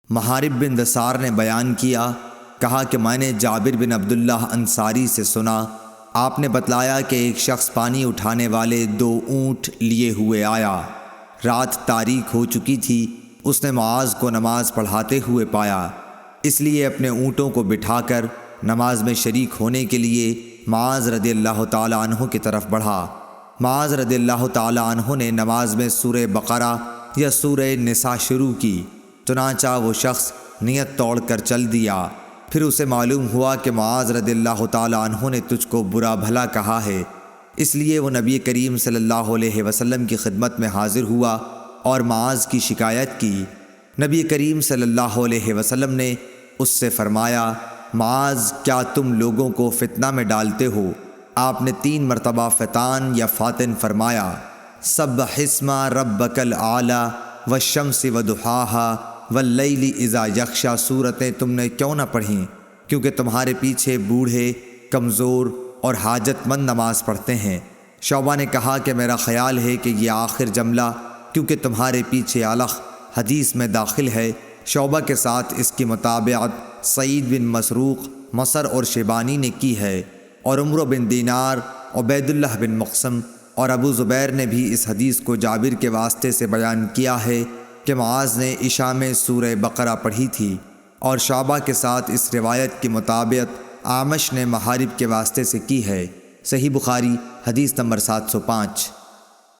محارب بن دثار نے بیان کیا، کہا کہ میں نے جابر بن عبداللہ انصاری سے سنا، آپ نے بتلایا کہ ایک شخص پانی اٹھانے والے 2 اونٹ لیے ہوئے آیا۔ رات تاریک ہو چکی تھی، اس نے معاذ کو نماز پڑھاتے ہوئے پایا، اس لیے اپنے اونٹوں کو بٹھا کر نماز میں شریک ہونے کے لیے معاذ رضی اللہ تعالی عنہ کی طرف بڑھا۔ معاذ رضی اللہ تعالی عنہ نے نماز میں سورہ بقرہ یا سورہ نساء شروع کی، چنانچہ وہ شخص نیت توڑ کر چل دیا۔ پھر اسے معلوم ہوا کہ معاذ رضی اللہ تعالی عنہ نے تجھ کو برا بھلا کہا ہے، اس لیے وہ نبی کریم صلی اللہ علیہ وسلم کی خدمت میں حاضر ہوا اور معاذ کی شکایت کی۔ نبی کریم صلی اللہ علیہ وسلم نے اس سے فرمایا، معاذ کیا تم لوگوں کو فتنہ میں ڈالتے ہو؟ آپ نے 3 مرتبہ فتان یا فاتن فرمایا۔ سبح اسم ربک الاعلی والشمس وضحاها واللیل اذا یغشی صورتیں تم نے کیوں نہ پڑھیں؟ کیونکہ تمہارے پیچھے بوڑھے، کمزور اور حاجت مند نماز پڑھتے ہیں۔ شعبہ نے کہا کہ میرا خیال ہے کہ یہ آخر جملہ کیونکہ تمہارے پیچھے علق حدیث میں داخل ہے۔ شعبہ کے ساتھ اس کی مطابقت سعید بن مسروق، مصر اور شیبانی نے کی ہے، اور عمرو بن دینار، عبید اللہ بن مقسم اور ابو زبیر نے بھی اس حدیث کو جابر کے واسطے سے بیان کیا ہے کہ معاذ نے عشاء میں سورہ بقرہ پڑھی تھی، اور شعبہ کے ساتھ اس روایت کی مطابقت اعمش نے محارب کے واسطے سے کی ہے۔ صحیح بخاری حدیث نمبر 705۔